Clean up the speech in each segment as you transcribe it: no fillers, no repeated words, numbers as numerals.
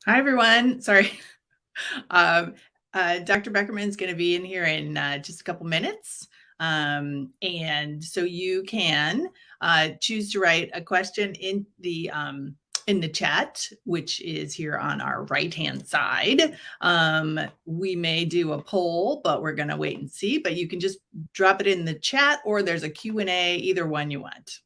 Hi, everyone. Sorry. Um, Dr. Beckerman is going to be in here in just a couple minutes. And so you can choose to write a question in the chat, which is here on our right-hand side. We may do a poll, but we're going to wait and see. But you can just drop it in the chat, or there's a Q&A, either one you want.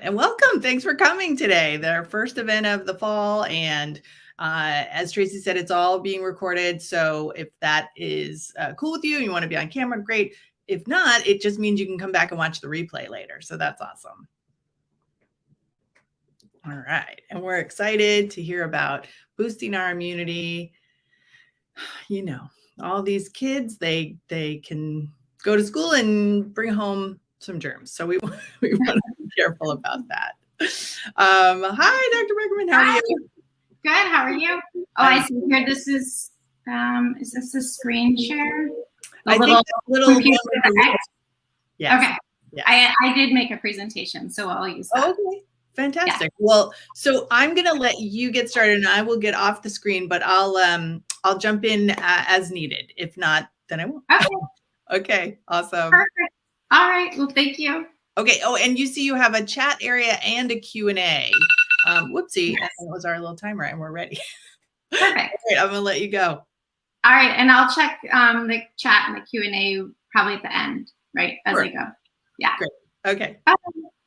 And welcome. Thanks for coming today. Their first event of the fall. And as Tracy said, it's all being recorded. So if that is cool with you and you want to be on camera, great. If not, it just means you can come back and watch the replay later. So that's awesome. All right. And we're excited to hear about boosting our immunity. You know, all these kids, they can go to school and bring home some germs. So we want to be careful about that. Hi, Dr. Beckman. How are you? Good. How are you? Oh, I see here. This is this a screen share? I think little yes. Okay. Yes. I did make a presentation, so I'll use that. Okay. Fantastic. Yeah. Well, so I'm going to let you get started and I will get off the screen, but I'll jump in as needed. If not, then I won't. Okay. Okay. Awesome. Perfect. All right. Well, thank you. Okay. Oh, and you see you have a chat area and a Q&A. Whoopsie. Yes. That was our little timer and we're ready. Perfect. All right, I'm going to let you go. All right. And I'll check the chat and the Q&A probably at the end, right? As I go. Yeah. Great. Okay.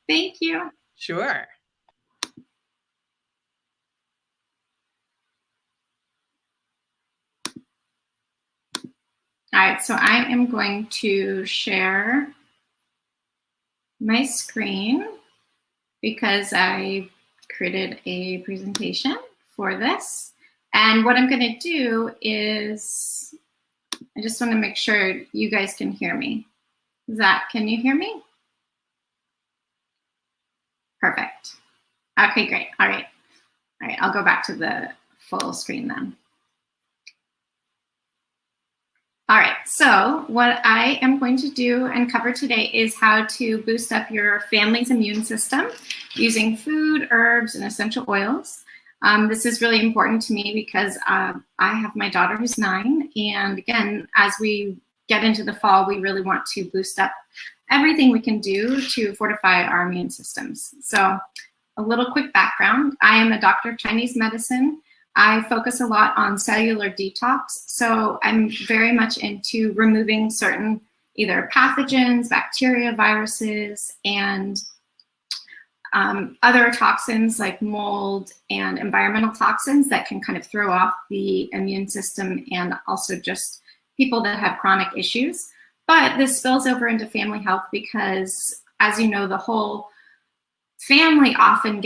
Thank you. Sure. All right, so I am going to share my screen because I created a presentation for this. And what I'm going to do is, I just want to make sure you guys can hear me. Zach, can you hear me? Perfect. Okay, great. All right. All right, I'll go back to the full screen then. All right, so what I am going to do and cover today is how to boost up your family's immune system using food, herbs, and essential oils. This is really important to me because I have my daughter who's 9, and again, as we get into the fall, we really want to boost up everything we can do to fortify our immune systems. So a little quick background. I am a doctor of Chinese medicine. I focus a lot on cellular detox, so I'm very much into removing certain either pathogens, bacteria, viruses, and other toxins like mold and environmental toxins that can kind of throw off the immune system and also just people that have chronic issues. But this spills over into family health because, as you know, the whole family often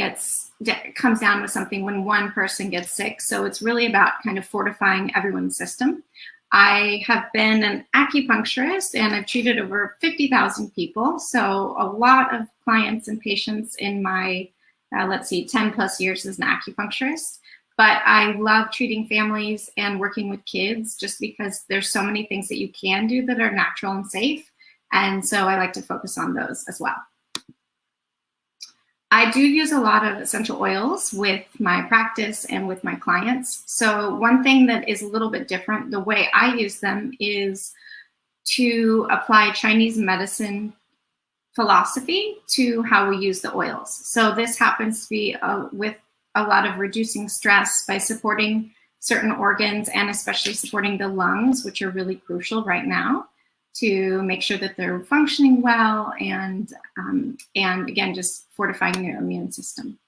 comes down with something when one person gets sick. So it's really about kind of fortifying everyone's system. I have been an acupuncturist and I've treated over 50,000 people. So a lot of clients and patients in my, 10 plus years as an acupuncturist. But I love treating families and working with kids just because there's so many things that you can do that are natural and safe. And so I like to focus on those as well. I do use a lot of essential oils with my practice and with my clients. So one thing that is a little bit different, the way I use them is to apply Chinese medicine philosophy to how we use the oils. So this happens to be with a lot of reducing stress by supporting certain organs and especially supporting the lungs, which are really crucial right now, to make sure that they're functioning well and again, just fortifying your immune system.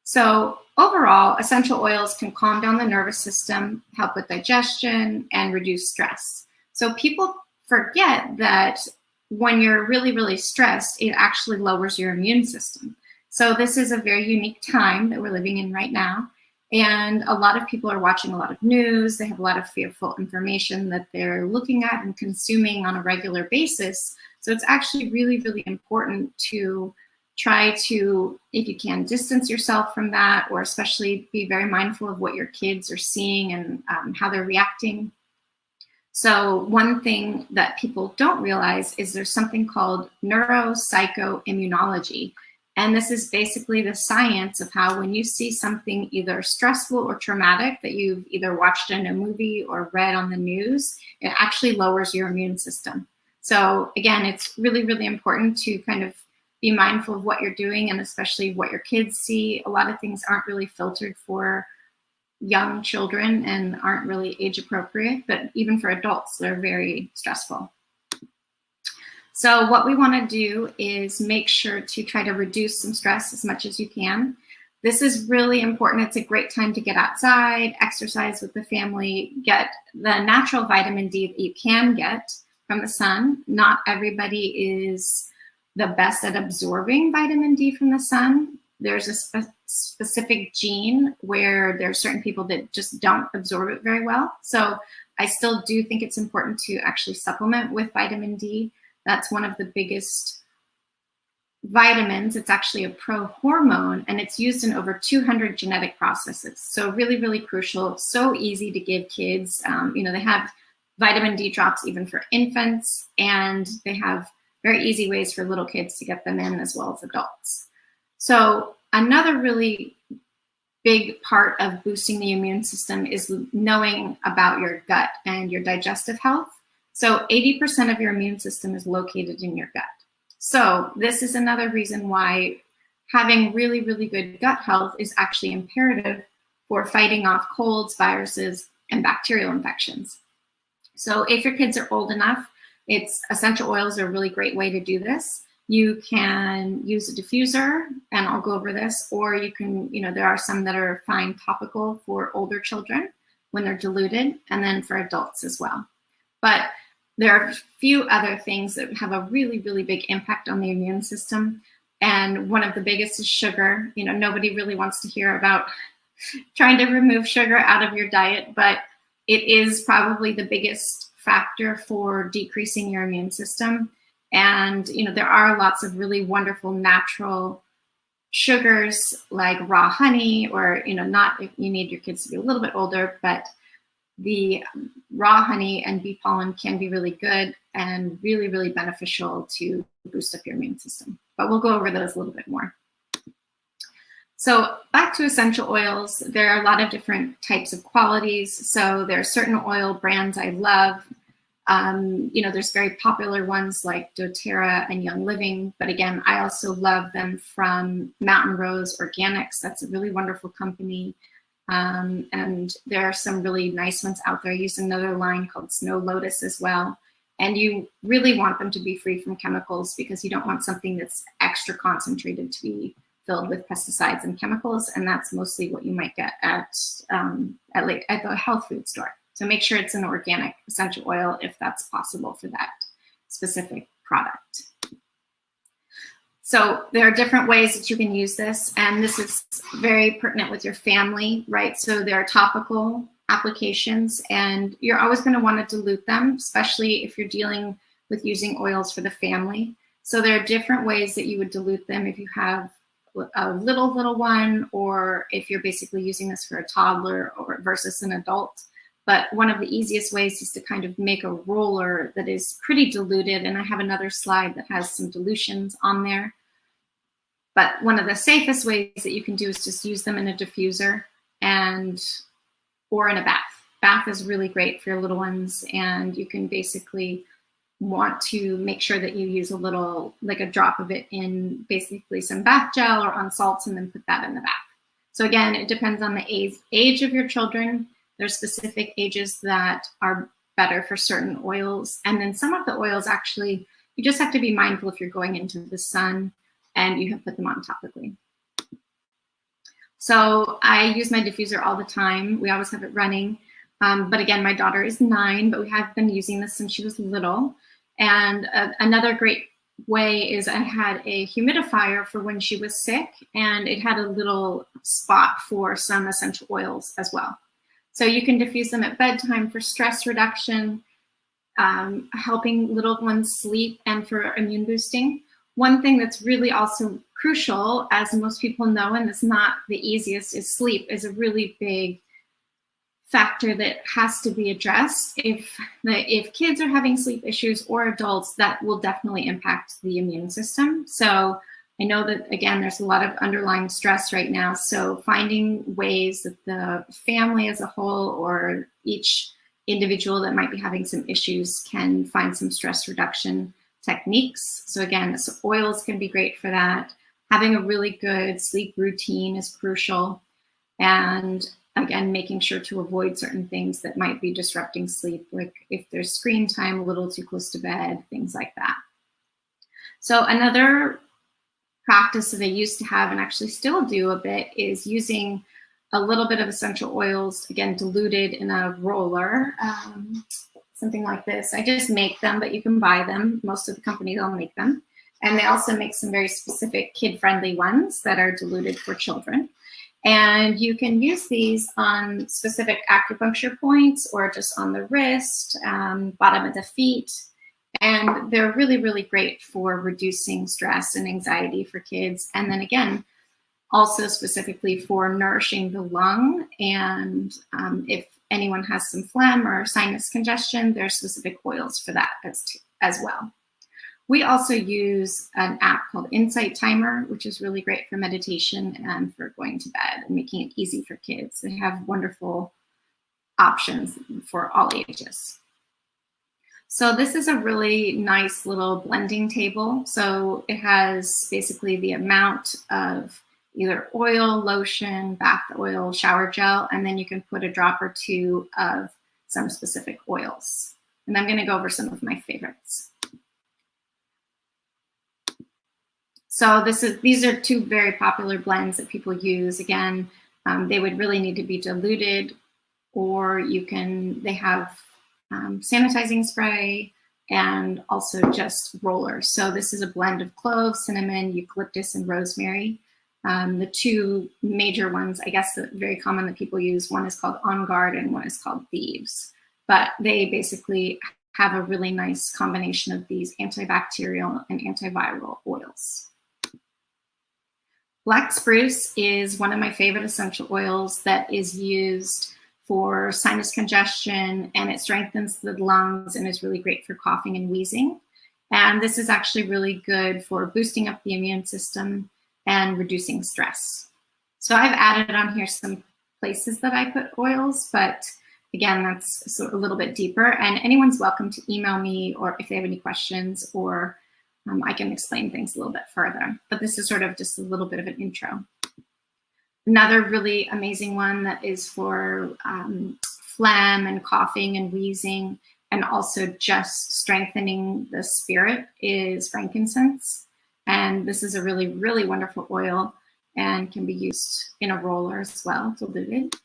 So overall, essential oils can calm down the nervous system, help with digestion, and reduce stress. So people forget that when you're really, really stressed, it actually lowers your immune system. So this is a very unique time that we're living in right now. And a lot of people are watching a lot of news. They have a lot of fearful information that they're looking at and consuming on a regular basis. So it's actually really, really important to try to, if you can, distance yourself from that, or especially be very mindful of what your kids are seeing and how they're reacting. So one thing that people don't realize is there's something called neuropsychoimmunology. And this is basically the science of how when you see something either stressful or traumatic that you've either watched in a movie or read on the news, it actually lowers your immune system. So again, it's really, really important to kind of be mindful of what you're doing, and especially what your kids see. A lot of things aren't really filtered for young children and aren't really age appropriate, but even for adults, they're very stressful. So what we want to do is make sure to try to reduce some stress as much as you can. This is really important. It's a great time to get outside, exercise with the family, get the natural vitamin D that you can get from the sun. Not everybody is the best at absorbing vitamin D from the sun. There's a specific gene where there are certain people that just don't absorb it very well. So I still do think it's important to actually supplement with vitamin D. That's one of the biggest vitamins. It's actually a pro-hormone, and it's used in over 200 genetic processes. So really, really crucial. So easy to give kids. They have vitamin D drops even for infants, and they have very easy ways for little kids to get them in as well as adults. So another really big part of boosting the immune system is knowing about your gut and your digestive health. So 80% of your immune system is located in your gut. So this is another reason why having really, really good gut health is actually imperative for fighting off colds, viruses, and bacterial infections. So if your kids are old enough, essential oils are a really great way to do this. You can use a diffuser, and I'll go over this, or you can, there are some that are fine topical for older children when they're diluted, and then for adults as well. But there are a few other things that have a really, really big impact on the immune system. And one of the biggest is sugar. Nobody really wants to hear about trying to remove sugar out of your diet, but it is probably the biggest factor for decreasing your immune system. And, there are lots of really wonderful natural sugars like raw honey, or, not if you need your kids to be a little bit older, but the raw honey and bee pollen can be really good and really, really beneficial to boost up your immune system. But we'll go over those a little bit more. So back to essential oils, there are a lot of different types of qualities. So there are certain oil brands I love. There's very popular ones like doTERRA and Young Living, but again, I also love them from Mountain Rose Organics. That's a really wonderful company. And there are some really nice ones out there. I use another line called Snow Lotus as well. And you really want them to be free from chemicals, because you don't want something that's extra concentrated to be filled with pesticides and chemicals. And that's mostly what you might get at the health food store. So make sure it's an organic essential oil if that's possible for that specific product. So there are different ways that you can use this, and this is very pertinent with your family, right? So there are topical applications, and you're always going to want to dilute them, especially if you're dealing with using oils for the family. So there are different ways that you would dilute them if you have a little one, or if you're basically using this for a toddler or versus an adult. But one of the easiest ways is to kind of make a roller that is pretty diluted. And I have another slide that has some dilutions on there. But one of the safest ways that you can do is just use them in a diffuser or in a bath. Bath is really great for your little ones. And you can basically want to make sure that you use like a drop of it in basically some bath gel or on salts, and then put that in the bath. So again, it depends on the age of your children. There's specific ages that are better for certain oils. And then some of the oils, actually, you just have to be mindful if you're going into the sun and you have put them on topically. So I use my diffuser all the time. We always have it running. But again, my daughter is 9, but we have been using this since she was little. And another great way is I had a humidifier for when she was sick, and it had a little spot for some essential oils as well. So you can diffuse them at bedtime for stress reduction, helping little ones sleep, and for immune boosting. One thing that's really also crucial, as most people know, and it's not the easiest, is sleep is a really big factor that has to be addressed. If kids are having sleep issues, or adults, that will definitely impact the immune system. So I know that, again, there's a lot of underlying stress right now. So finding ways that the family as a whole or each individual that might be having some issues can find some stress reduction techniques. So again, so oils can be great for that. Having a really good sleep routine is crucial. And again, making sure to avoid certain things that might be disrupting sleep, like if there's screen time a little too close to bed, things like that. So another practice that I used to have and actually still do a bit is using a little bit of essential oils, again, diluted in a roller, something like this. I just make them, but you can buy them. Most of the companies will make them. And they also make some very specific kid-friendly ones that are diluted for children. And you can use these on specific acupuncture points or just on the wrist, bottom of the feet. And they're really, really great for reducing stress and anxiety for kids. And then again, also specifically for nourishing the lung. And if anyone has some phlegm or sinus congestion, there's specific oils for that as well. We also use an app called Insight Timer, which is really great for meditation and for going to bed and making it easy for kids. They have wonderful options for all ages. So this is a really nice little blending table. So it has basically the amount of either oil, lotion, bath oil, shower gel, and then you can put a drop or two of some specific oils. And I'm going to go over some of my favorites. So these are two very popular blends that people use. Again, they would really need to be diluted, or they have sanitizing spray and also just rollers. So this is a blend of cloves, cinnamon, eucalyptus, and rosemary. The two major ones, I guess, that very common that people use, one is called On Guard and one is called Thieves. But they basically have a really nice combination of these antibacterial and antiviral oils. Black spruce is one of my favorite essential oils that is used for sinus congestion, and it strengthens the lungs and is really great for coughing and wheezing. And this is actually really good for boosting up the immune system and reducing stress. So I've added on here some places that I put oils, but again, that's a little bit deeper. And anyone's welcome to email me or if they have any questions, or I can explain things a little bit further. But this is sort of just a little bit of an intro. Another really amazing one that is for phlegm and coughing and wheezing, and also just strengthening the spirit, is frankincense. And this is a really, really wonderful oil and can be used in a roller as well, diluted.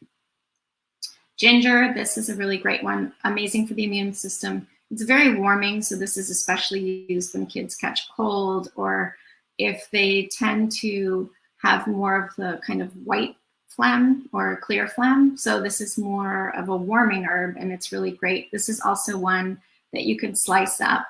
Ginger, this is a really great one, amazing for the immune system. It's very warming, so this is especially used when kids catch cold or if they tend to have more of the kind of white phlegm or clear phlegm. So this is more of a warming herb, and it's really great. This is also one that you could slice up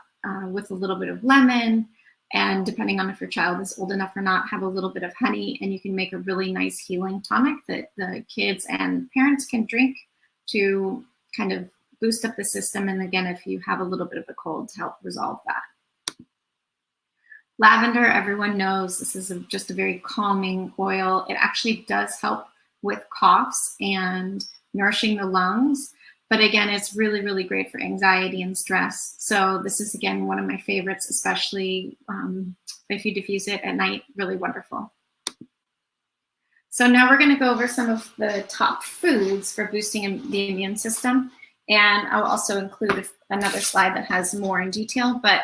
with a little bit of lemon, and depending on if your child is old enough or not, have a little bit of honey, and you can make a really nice healing tonic that the kids and parents can drink to kind of boost up the system. And again, if you have a little bit of a cold, to help resolve that. Lavender, everyone knows this is just a very calming oil. It actually does help with coughs and nourishing the lungs. But again, it's really, really great for anxiety and stress. So this is, again, one of my favorites, especially if you diffuse it at night, really wonderful. So now we're going to go over some of the top foods for boosting the immune system. And I'll also include another slide that has more in detail. But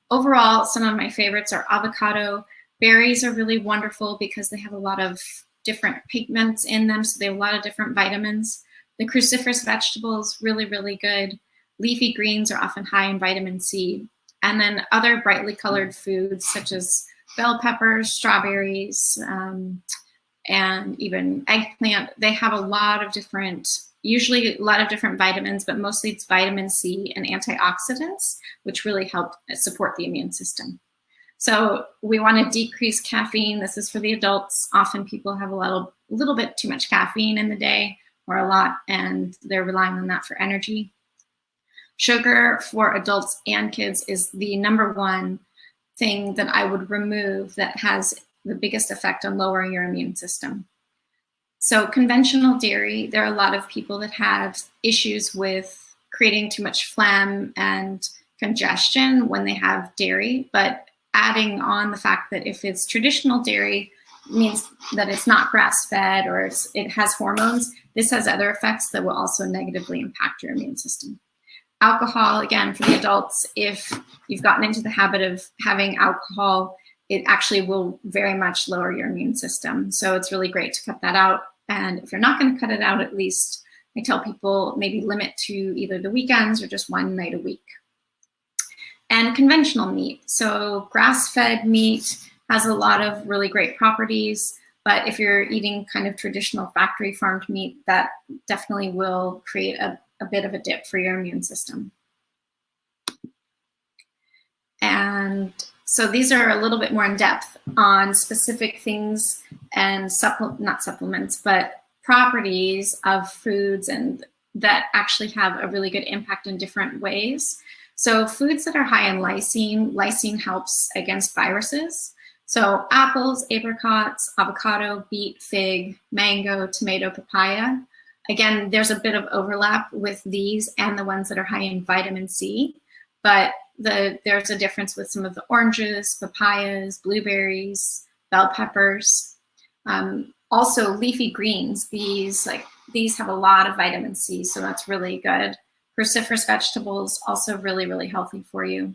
overall, some of my favorites are avocado. Berries are really wonderful because they have a lot of different pigments in them, so they have a lot of different vitamins. The cruciferous vegetables, really, really good. Leafy greens are often high in vitamin C. And then other brightly colored foods such as bell peppers, strawberries, and even eggplant. They have a lot of different, usually a lot of different vitamins, but mostly it's vitamin C and antioxidants, which really help support the immune system. So we want to decrease caffeine. This is for the adults. Often people have a little bit too much caffeine in the day, or a lot, and they're relying on that for energy. Sugar for adults and kids is the #1 thing that I would remove that has the biggest effect on lowering your immune system. So conventional dairy, there are a lot of people that have issues with creating too much phlegm and congestion when they have dairy, but adding on the fact that if it's traditional dairy, means that it's not grass-fed or it has hormones, this has other effects that will also negatively impact your immune system. Alcohol, again, for the adults, if you've gotten into the habit of having alcohol, it actually will very much lower your immune system. So it's really great to cut that out. And if you're not going to cut it out, at least I tell people maybe limit to either the weekends or just one night a week. And conventional meat. So grass-fed meat has a lot of really great properties, but if you're eating kind of traditional factory farmed meat, that definitely will create a bit of a dip for your immune system. And so these are a little bit more in depth on specific things and not supplements, but properties of foods and that actually have a really good impact in different ways. So foods that are high in lysine, lysine helps against viruses. So apples, apricots, avocado, beet, fig, mango, tomato, papaya. Again, there's a bit of overlap with these and the ones that are high in vitamin C, but there's a difference with some of the oranges, papayas, blueberries, bell peppers. Also leafy greens, these have a lot of vitamin C, so that's really good. Cruciferous vegetables, also really, really healthy for you.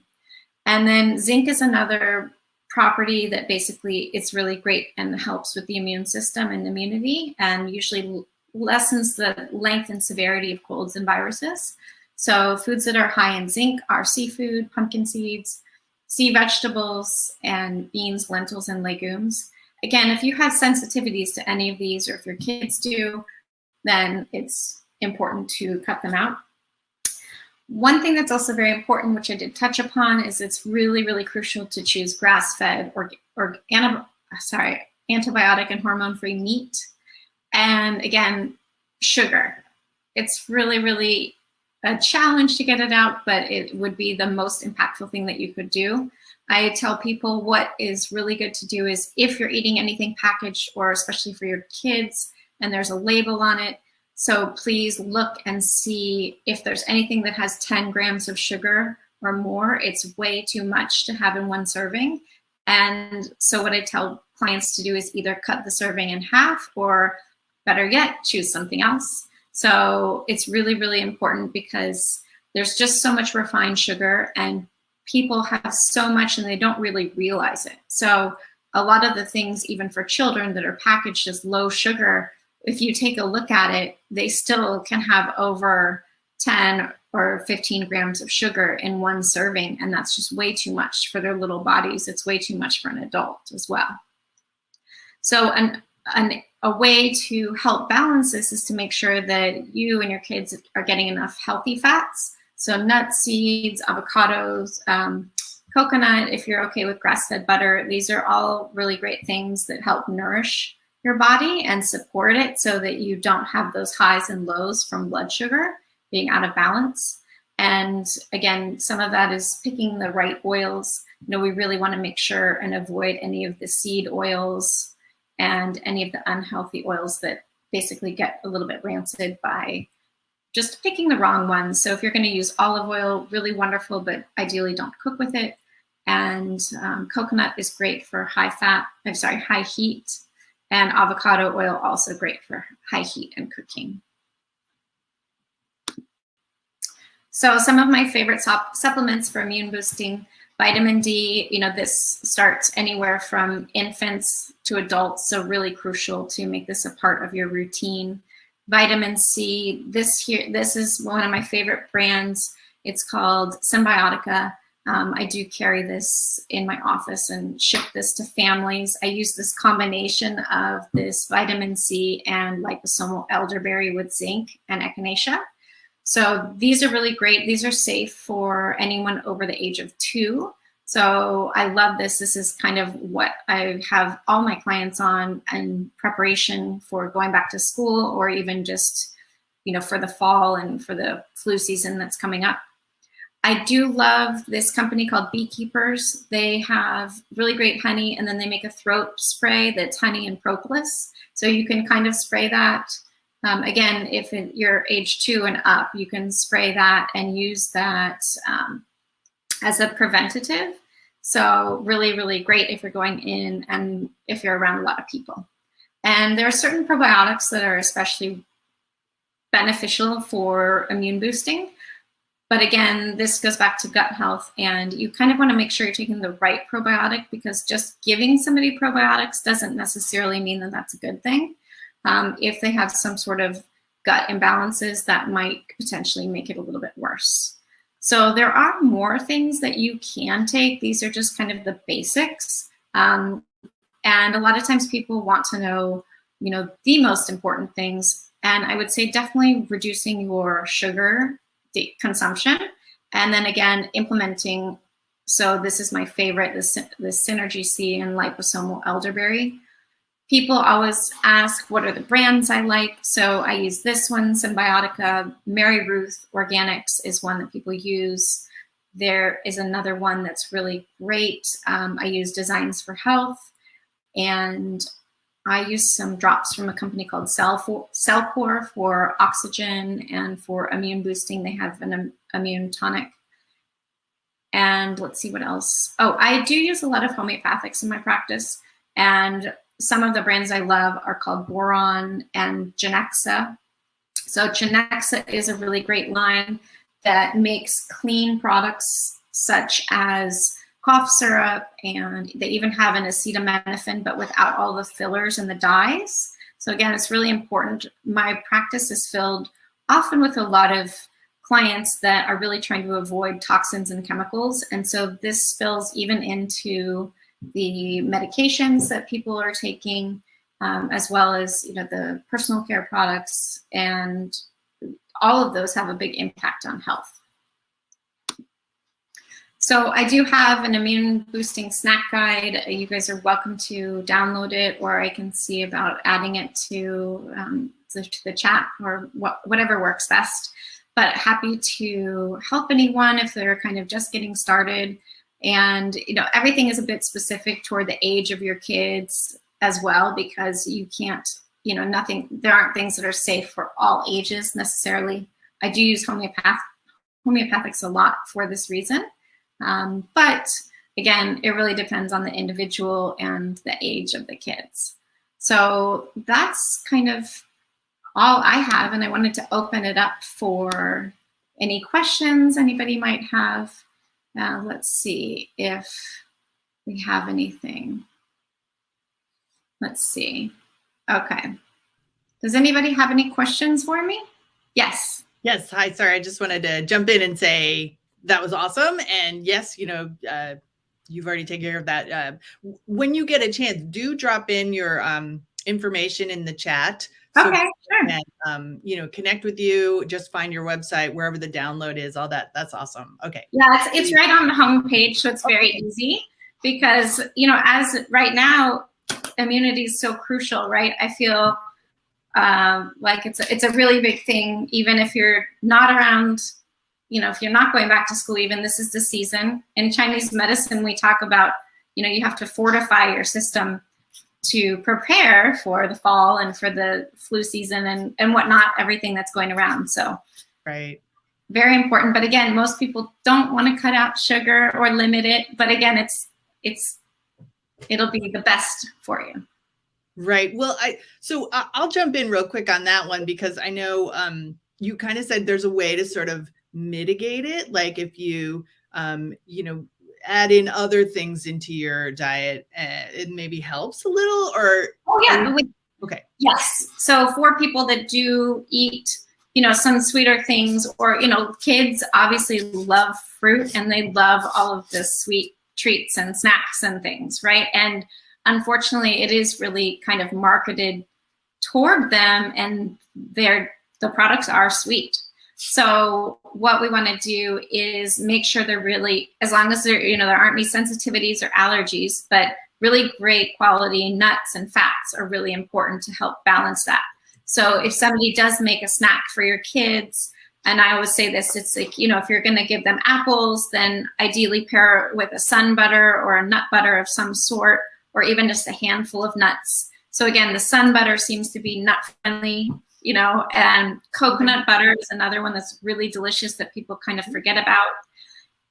And then zinc is another property that basically it's really great and helps with the immune system and immunity, and usually lessens the length and severity of colds and viruses. So foods that are high in zinc are seafood, pumpkin seeds, sea vegetables, and beans, lentils, and legumes. Again, if you have sensitivities to any of these, or if your kids do, then it's important to cut them out. One thing that's also very important, which I did touch upon, is it's really, really crucial to choose grass-fed or antibiotic and hormone-free meat. And again, sugar. It's really, really a challenge to get it out, but it would be the most impactful thing that you could do. I tell people what is really good to do is if you're eating anything packaged, or especially for your kids, and there's a label on it, so please look and see if there's anything that has 10 grams of sugar or more. It's way too much to have in one serving. And so what I tell clients to do is either cut the serving in half, or better yet, choose something else. So it's really, really important because there's just so much refined sugar and people have so much and they don't really realize it. So a lot of the things, even for children that are packaged as low sugar, if you take a look at it, they still can have over 10 or 15 grams of sugar in one serving. And that's just way too much for their little bodies. It's way too much for an adult as well. So a way to help balance this is to make sure that you and your kids are getting enough healthy fats. So nuts, seeds, avocados, coconut, if you're okay with grass-fed butter, these are all really great things that help nourish your body and support it so that you don't have those highs and lows from blood sugar being out of balance. And again, some of that is picking the right oils. You know, we really want to make sure and avoid any of the seed oils and any of the unhealthy oils that basically get a little bit rancid by just picking the wrong ones. So if you're going to use olive oil, really wonderful, but ideally don't cook with it. And coconut is great for high heat. And avocado oil also great for high heat and cooking. So some of my favorite supplements for immune boosting: vitamin D, you know, this starts anywhere from infants to adults, so really crucial to make this a part of your routine. Vitamin C, this is one of my favorite brands. It's called Symbiotica. I do carry this in my office and ship this to families. I use this combination of this vitamin C and liposomal elderberry with zinc and echinacea. So these are really great. These are safe for anyone over the age of 2. So I love this. This is kind of what I have all my clients on in preparation for going back to school, or even just, you know, for the fall and for the flu season that's coming up. I do love this company called Beekeepers. They have really great honey, and then they make a throat spray that's honey and propolis. So you can kind of spray that. Again, if you're age 2 and up, you can spray that and use that as a preventative. So really, really great if you're going in and if you're around a lot of people. And there are certain probiotics that are especially beneficial for immune boosting. But again, this goes back to gut health, and you kind of want to make sure you're taking the right probiotic, because just giving somebody probiotics doesn't necessarily mean that that's a good thing. If they have some sort of gut imbalances, that might potentially make it a little bit worse. So there are more things that you can take. These are just kind of the basics. And a lot of times people want to know, the most important things. And I would say definitely reducing your sugar consumption, and then again implementing. So this is my favorite, the Synergy C and liposomal elderberry. People always ask what are the brands I like, so I use this one, Symbiotica. Mary Ruth Organics is one that people use. There is another one that's really great. I use Designs for Health, and I use some drops from a company called Cellcore for oxygen and for immune boosting. They have an immune tonic. And let's see what else. Oh, I do use a lot of homeopathics in my practice. And some of the brands I love are called Boron and Genexa. So Genexa is a really great line that makes clean products such as cough syrup, and they even have an acetaminophen, but without all the fillers and the dyes. So again, it's really important. My practice is filled often with a lot of clients that are really trying to avoid toxins and chemicals. And so this spills even into the medications that people are taking, as well as the personal care products, and all of those have a big impact on health. So I do have an immune boosting snack guide. You guys are welcome to download it, or I can see about adding it to the chat, or whatever works best. But happy to help anyone if they're kind of just getting started. And everything is a bit specific toward the age of your kids as well, because you can't, there aren't things that are safe for all ages necessarily. I do use homeopathics a lot for this reason. But again, it really depends on the individual and the age of the kids. So that's kind of all I have, and I wanted to open it up for any questions anybody might have. Let's see if we have anything. Let's see. Okay. Does anybody have any questions for me? Yes. Yes. Hi. Sorry. I just wanted to jump in and say that was awesome. And yes, you've already taken care of that. When you get a chance, do drop in your information in the chat. So okay, sure. And, connect with you. Just find your website, wherever the download is, all that. That's awesome. Okay. Yeah, it's right on the homepage, so it's very easy, because, as right now, immunity is so crucial, right? I feel like it's a really big thing, even if you're not around, if you're not going back to school, even this is the season. In Chinese medicine, we talk about, you have to fortify your system to prepare for the fall and for the flu season and whatnot, everything that's going around. So right. Very important. But again, most people don't want to cut out sugar or limit it. But again, it'll be the best for you. Right. Well, I'll jump in real quick on that one, because I know you kind of said there's a way to sort of mitigate it. Like if you, add in other things into your diet, it maybe helps a little, or? Oh yeah. Okay. Yes. So for people that do eat, some sweeter things, or, kids obviously love fruit, and they love all of the sweet treats and snacks and things, right? And unfortunately, it is really kind of marketed toward them, and the products are sweet. So what we want to do is make sure they're really, as long as there aren't any sensitivities or allergies, but really great quality nuts and fats are really important to help balance that. So if somebody does make a snack for your kids, And I always say this, it's like, you know, if you're going to give them apples, then ideally pair it with a sun butter or a nut butter of some sort, or even just a handful of nuts. So again, the sun butter seems to be nut friendly, you know, and coconut butter is another one that's really delicious that people kind of forget about.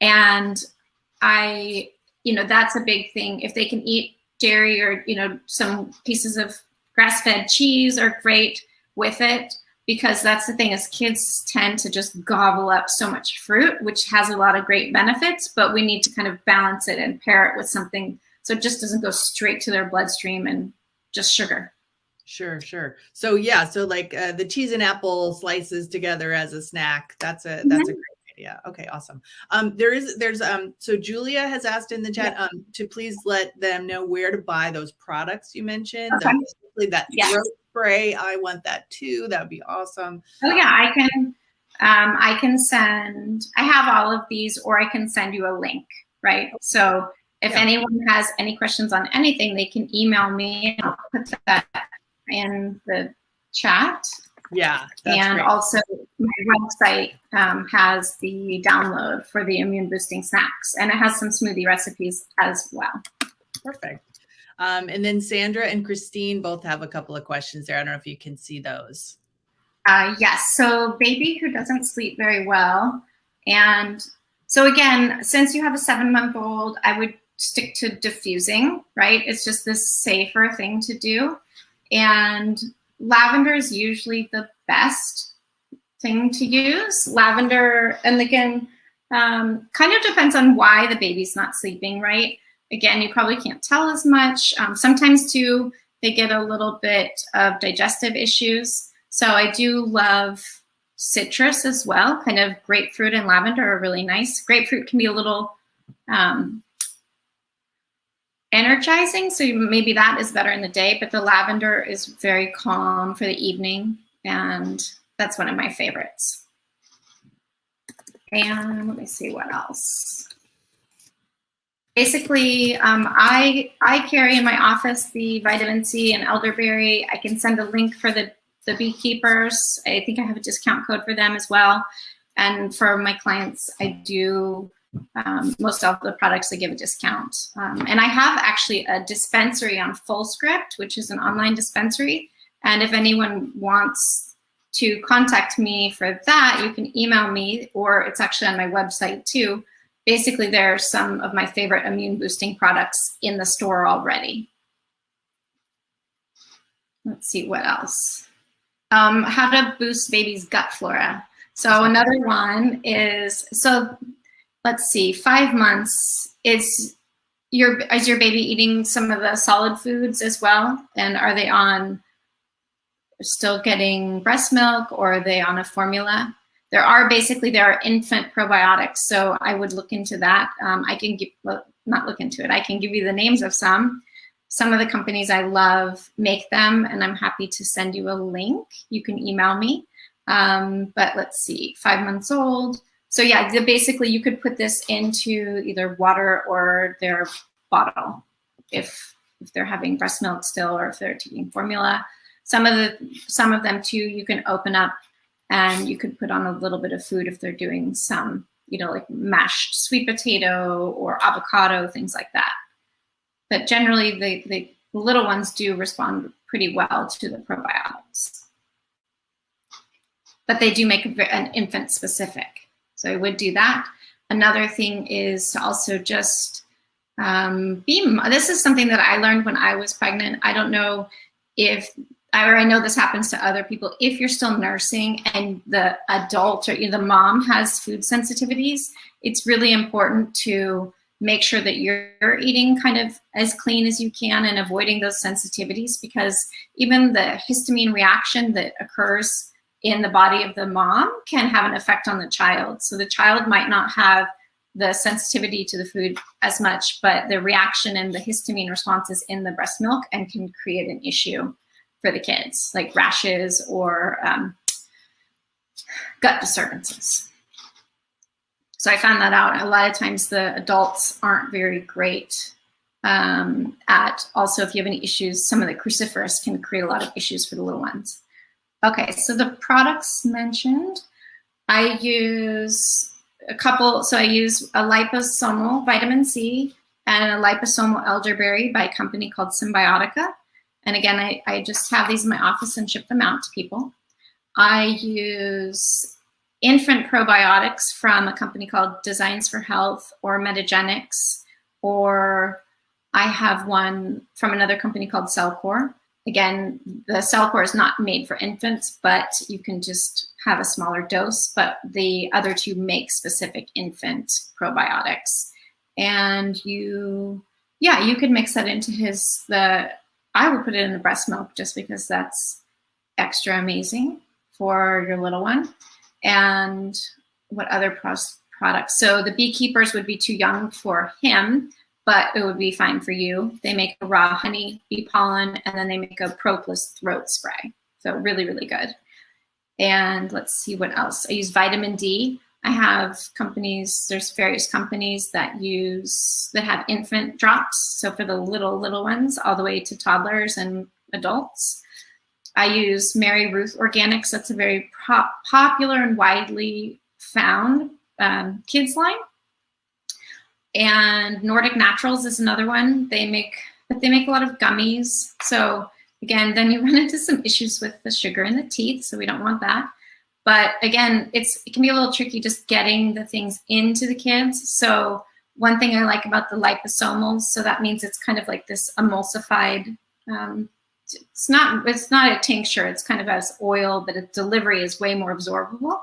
And you know, that's a big thing. If they can eat dairy or, you know, some pieces of grass-fed cheese are great with it, because that's the thing, is kids tend to just gobble up so much fruit, which has a lot of great benefits, but we need to kind of balance it and pair it with something so it just doesn't go straight to their bloodstream and just sugar. Sure, sure. So yeah, so like the cheese and apple slices together as a snack. That's a great idea. Okay, awesome. So Julia has asked in the chat to please let them know where to buy those products you mentioned. Okay. That throat spray. I want that too. That would be awesome. Oh yeah, I can send, I have all of these, or I can send you a link, right? So if anyone has any questions on anything, they can email me and I'll put that in the chat. Yeah. And great. Also my website has the download for the immune boosting snacks, and it has some smoothie recipes as well. Perfect. And then Sandra and Christine both have a couple of questions there. I don't know if you can see those. Yes, so baby who doesn't sleep very well. And so again, since you have a 7-month-old, I would stick to diffusing, right? It's just this safer thing to do. And lavender is usually the best thing to use. Lavender, and again, kind of depends on why the baby's not sleeping, right? Again, you probably can't tell as much. Sometimes too, they get a little bit of digestive issues. So I do love citrus as well. Kind of grapefruit and lavender are really nice. Grapefruit can be a little energizing, so maybe that is better in the day, but the lavender is very calm for the evening, and that's one of my favorites. And let me see what else. Basically, I carry in my office the vitamin C and elderberry. I can send a link for the beekeepers. I think I have a discount code for them as well. And for my clients, I do most of the products I give a discount. And I have actually a dispensary on FullScript, which is an online dispensary. And if anyone wants to contact me for that, you can email me, or it's actually on my website too. Basically, there are some of my favorite immune boosting products in the store already. Let's see what else. How to boost baby's gut flora. So another one is, so let's see, 5 months, is your baby eating some of the solid foods as well? And are they still getting breast milk, or are they on a formula? There are infant probiotics, so I would look into that. I can not look into it. I can give you the names of some. Some of the companies I love make them, and I'm happy to send you a link. You can email me. But let's see, 5 months old. So yeah, basically you could put this into either water or their bottle if they're having breast milk still, or if they're taking formula. Some of them too, you can open up and you could put on a little bit of food if they're doing some, you know, like mashed sweet potato or avocado, things like that. But generally the little ones do respond pretty well to the probiotics. But they do make an infant specific. So I would do that. Another thing is to also just this is something that I learned when I was pregnant. I don't know if, or I know this happens to other people. If you're still nursing and the adult or the mom has food sensitivities, it's really important to make sure that you're eating kind of as clean as you can and avoiding those sensitivities, because even the histamine reaction that occurs in the body of the mom can have an effect on the child. So the child might not have the sensitivity to the food as much, but the reaction and the histamine response is in the breast milk and can create an issue for the kids, like rashes or gut disturbances. So I found that out. A lot of times the adults aren't very great at, also if you have any issues, some of the cruciferous can create a lot of issues for the little ones. Okay, so the products mentioned. I use a couple, so I use a liposomal vitamin C and a liposomal elderberry by a company called Symbiotica. And again, I just have these in my office and ship them out to people. I use infant probiotics from a company called Designs for Health or Metagenics, or I have one from another company called Cellcore. Again, the Cellcore is not made for infants, but you can just have a smaller dose, but the other two make specific infant probiotics. And you could mix that into I would put it in the breast milk just because that's extra amazing for your little one. And what other products? So the beekeepers would be too young for him, but it would be fine for you. They make a raw honey bee pollen, and then they make a Propolis throat spray. So really, really good. And let's see what else. I use vitamin D. I have companies, there's various companies that have infant drops. So for the little ones, all the way to toddlers and adults. I use Mary Ruth Organics. That's a very popular and widely found kids line. And Nordic Naturals is another one. They make a lot of gummies. So again, then you run into some issues with the sugar in the teeth, so we don't want that. But again, it can be a little tricky just getting the things into the kids. So one thing I like about the liposomals, so that means it's kind of like this emulsified, it's not a tincture, it's kind of as oil, but its delivery is way more absorbable.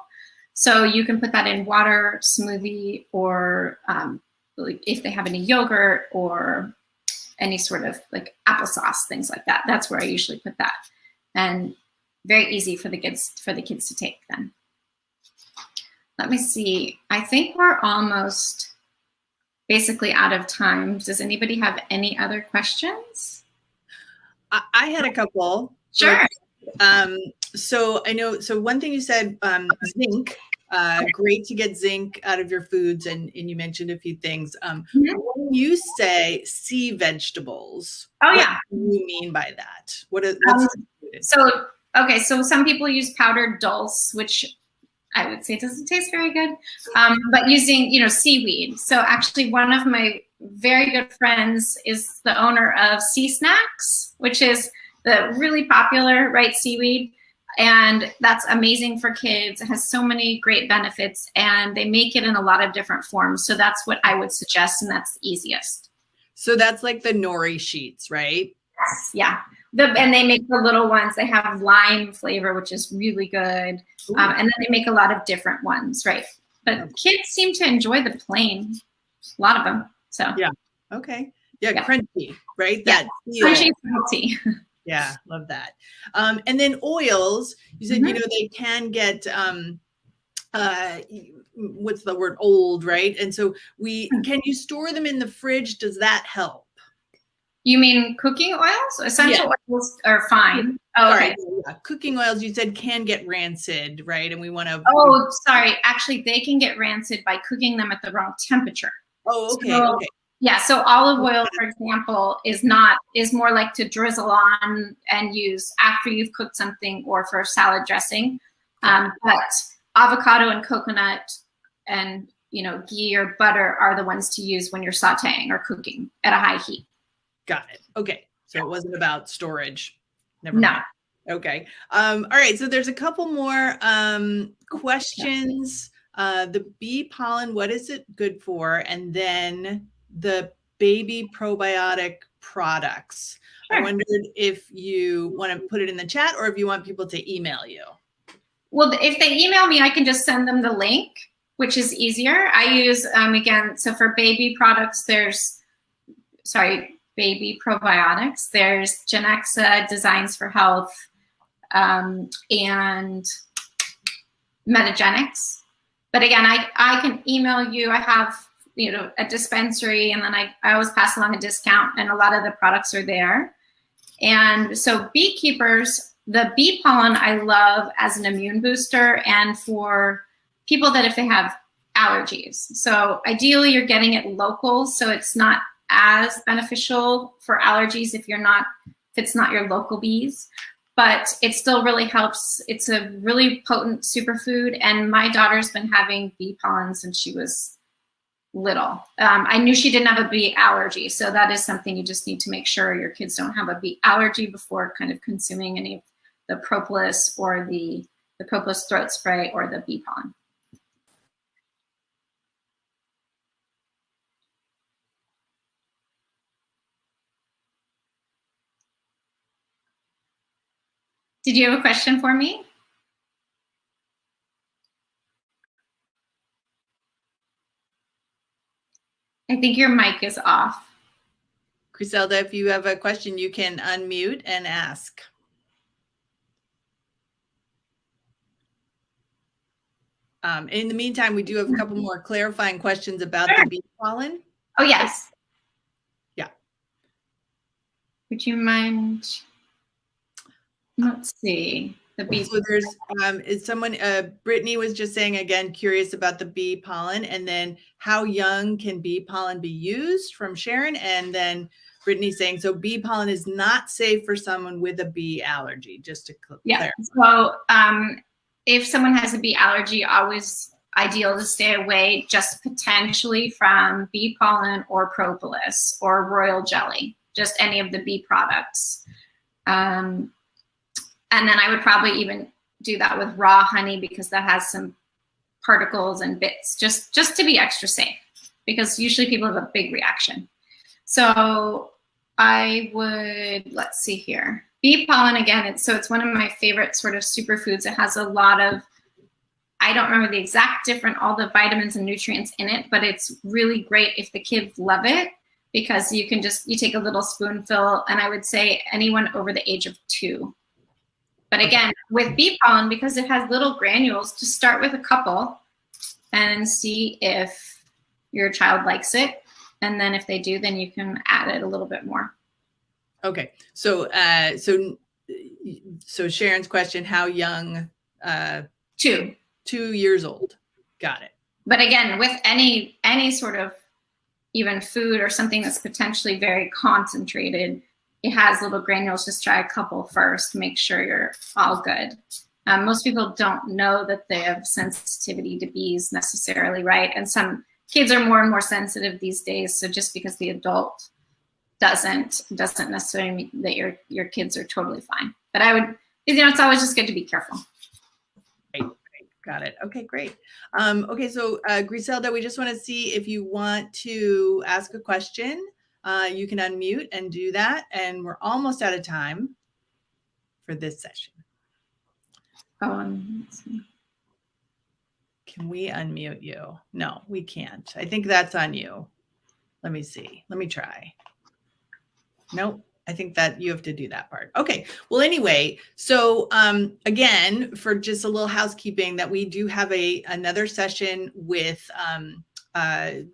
So you can put that in water, smoothie, or if they have any yogurt or any sort of like applesauce, things like that. That's where I usually put that. And very easy for the kids to take then. Let me see. I think we're almost basically out of time. Does anybody have any other questions? I had a couple. Sure. So I know, so one thing you said, zinc, great to get zinc out of your foods. And you mentioned a few things. When you say sea vegetables, what do you mean by that? So some people use powdered dulse, which I would say doesn't taste very good, but using, seaweed. So actually one of my very good friends is the owner of Sea Snacks, which is the really popular, right, seaweed. And that's amazing for kids. It has so many great benefits, and they make it in a lot of different forms. So that's what I would suggest, and that's the easiest. So that's like the nori sheets, right? Yes, yeah. And they make the little ones. They have lime flavor, which is really good. And then they make a lot of different ones, right? But kids seem to enjoy the plain, a lot of them. So yeah, okay, yeah. Crunchy, right? Yeah. Crunchy, salty. Yeah, love that. And then oils, you said, they can get, what's the word, old, right? And so can you store them in the fridge? Does that help? You mean cooking oils? Essential oils are fine. Oh, okay. Yeah. Cooking oils, you said, can get rancid, right? And we want to. Oh, sorry. Actually, they can get rancid by cooking them at the wrong temperature. Oh, okay. Okay. Yeah, so olive oil, for example, is more like to drizzle on and use after you've cooked something or for salad dressing. But avocado and coconut and ghee or butter are the ones to use when you're sauteing or cooking at a high heat. Got it. Okay, so it wasn't about storage. Never mind. Okay. All right. So there's a couple more questions. The bee pollen, what is it good for? And then the baby probiotic products. Sure. I wondered if you want to put it in the chat or if you want people to email you. Well, if they email me, I can just send them the link, which is easier. I use, again, so for baby products, baby probiotics, there's Genexa, Designs for Health, and Metagenics. But again, I can email you. I have a dispensary, and then I always pass along a discount, and a lot of the products are there. And so beekeepers, the bee pollen I love as an immune booster and for people that if they have allergies. So ideally you're getting it local, so it's not as beneficial for allergies if it's not your local bees. but it still really helps. It's a really potent superfood, and my daughter's been having bee pollen since she was little. I knew she didn't have a bee allergy, so that is something you just need to make sure your kids don't have a bee allergy before kind of consuming any of the propolis or the propolis throat spray or the bee pollen. Did you have a question for me? I think your mic is off. Griselda, if you have a question, you can unmute and ask. In the meantime, we do have a couple more clarifying questions about the bee pollen. Oh, yes. Yeah. Would you mind? Let's see. The bee. So there's is someone Brittany was just saying, again, curious about the bee pollen, and then how young can bee pollen be used from Sharon, and then Brittany saying, so bee pollen is not safe for someone with a bee allergy, just to clarify. So if someone has a bee allergy, always ideal to stay away just potentially from bee pollen or propolis or royal jelly, just any of the bee products. And then I would probably even do that with raw honey, because that has some particles and bits, just to be extra safe, because usually people have a big reaction. So I would, let's see here. Bee pollen, again, it's one of my favorite sort of superfoods. It has a lot of, I don't remember the exact all the vitamins and nutrients in it, but it's really great if the kids love it, because you can you take a little spoonful, and I would say anyone over the age of 2. But again, with bee pollen, because it has little granules, just start with a couple and see if your child likes it. And then if they do, then you can add it a little bit more. Okay. So so Sharon's question, how young? 2. 2 years old. Got it. But again, with any sort of even food or something that's potentially very concentrated, it has little granules, just try a couple first, make sure you're all good. Most people don't know that they have sensitivity to bees necessarily, right? And some kids are more and more sensitive these days, so just because the adult doesn't necessarily mean that your kids are totally fine. But I would, it's always just good to be careful. Great. Got it. Okay, great. Okay, so Griselda, we just want to see if you want to ask a question. You can unmute and do that. And we're almost out of time for this session. Let's see. Can we unmute you? No, we can't. I think that's on you. Let me see. Let me try. Nope. I think that you have to do that part. Okay. Well, anyway, so again, for just a little housekeeping, that we do have another session with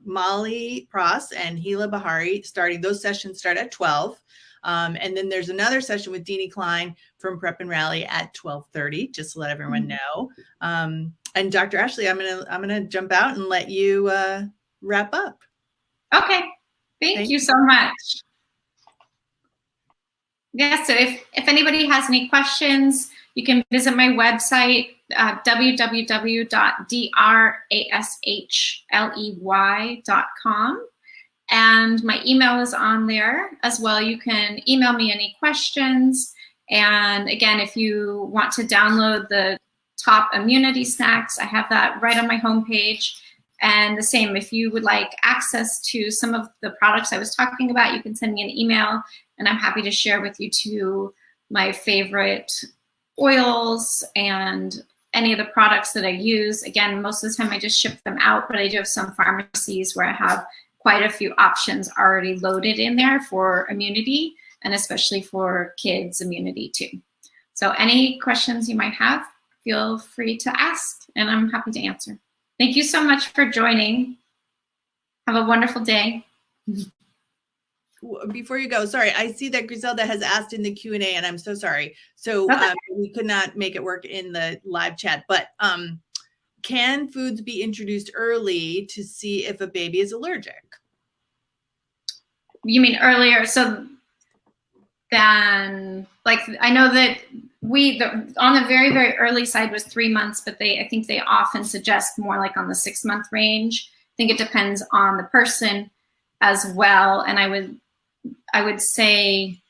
Molly Pross and Hila Bahari starting. Those sessions start at 12. And then there's another session with Deanie Klein from Prep and Rally at 12:30, just to let everyone know. And Dr. Ashley, I'm gonna jump out and let you wrap up. Okay. Thank you so much. Yeah, so if anybody has any questions, you can visit my website, www.drashley.com. And my email is on there as well. You can email me any questions. And again, if you want to download the top immunity snacks, I have that right on my homepage. And the same, if you would like access to some of the products I was talking about, you can send me an email, and I'm happy to share with you too my favorite oils and any of the products that I use. Again, most of the time I just ship them out, but I do have some pharmacies where I have quite a few options already loaded in there for immunity, and especially for kids' immunity too. So any questions you might have, feel free to ask, and I'm happy to answer. Thank you so much for joining. Have a wonderful day. Before you go, sorry, I see that Griselda has asked in the Q&A, and I'm so sorry. So Okay. We could not make it work in the live chat, but can foods be introduced early to see if a baby is allergic? You mean earlier? So then, like, I know that On the very, very early side was 3 months, but I think they often suggest more like on the 6-month range. I think it depends on the person as well. And I would say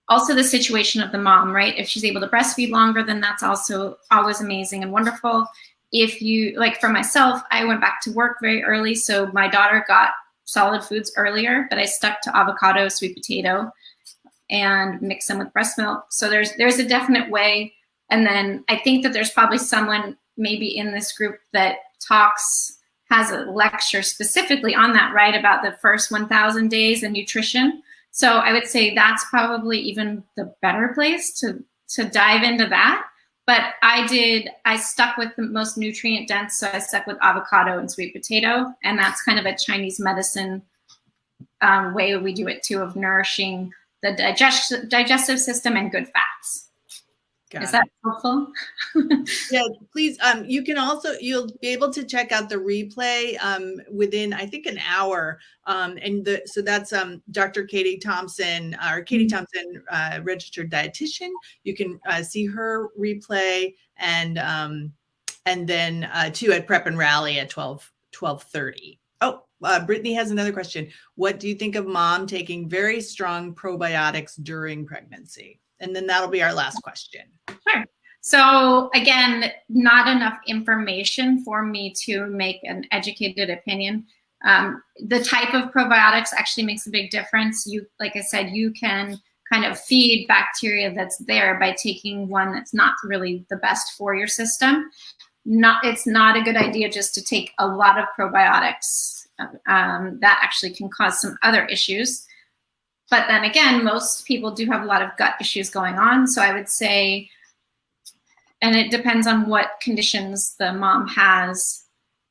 also the situation of the mom, right? If she's able to breastfeed longer, then that's also always amazing and wonderful. If you, like for myself, I went back to work very early, so my daughter got solid foods earlier, but I stuck to avocado, sweet potato, and mix them with breast milk. So there's a definite way. And then I think that there's probably someone maybe in this group that has a lecture specifically on that, right? About the first 1,000 days and nutrition. So I would say that's probably even the better place to dive into that. But I stuck with the most nutrient dense. So I stuck with avocado and sweet potato. And that's kind of a Chinese medicine way we do it too, of nourishing the digestive system and good fats. Is that helpful? Yeah, please. You'll be able to check out the replay within, I think, an hour. So that's Dr. Katie Thompson, registered dietitian. You can see her replay, and then too at Prep and Rally at 12:30. Oh, Brittany has another question. What do you think of mom taking very strong probiotics during pregnancy? And then that'll be our last question. Sure. So again, not enough information for me to make an educated opinion. The type of probiotics actually makes a big difference. Like I said, you can kind of feed bacteria that's there by taking one that's not really the best for your system. It's not a good idea just to take a lot of probiotics. That actually can cause some other issues. But then again, most people do have a lot of gut issues going on. So I would say, and it depends on what conditions the mom has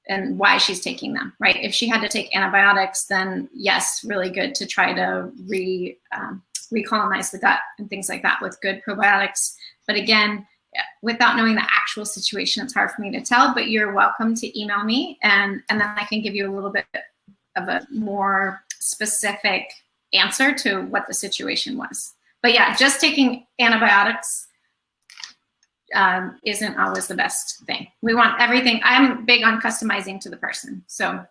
and why she's taking them, right? If she had to take antibiotics, then yes, really good to try to recolonize the gut and things like that with good probiotics. But again, without knowing the actual situation, it's hard for me to tell, but you're welcome to email me and then I can give you a little bit of a more specific answer to what the situation was. But yeah, just taking antibiotics isn't always the best thing. We want everything. I'm big on customizing to the person. So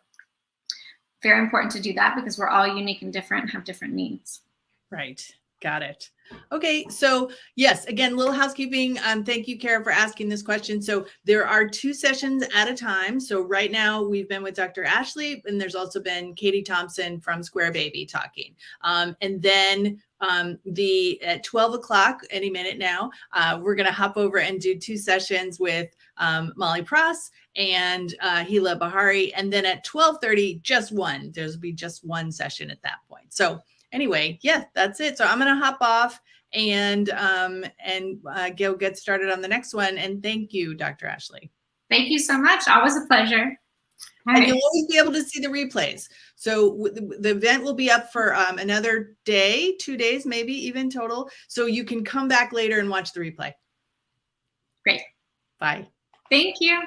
very important to do that because we're all unique and different and have different needs. Right. Got it. Okay. So yes, again, little housekeeping. Thank you, Kara, for asking this question. So there are 2 sessions at a time. So right now we've been with Dr. Ashley, and there's also been Katie Thompson from Square Baby talking. And then at 12 o'clock, any minute now, we're going to hop over and do 2 sessions with Molly Pross and Hila Bahari. And then at 12:30, just one. There'll be just one session at that point. So anyway, yeah, that's it. So I'm going to hop off and go get started on the next one. And thank you, Dr. Ashley. Thank you so much. Always a pleasure. And you'll always be able to see the replays. So the event will be up for another day, 2 days, maybe even total. So you can come back later and watch the replay. Great. Bye. Thank you.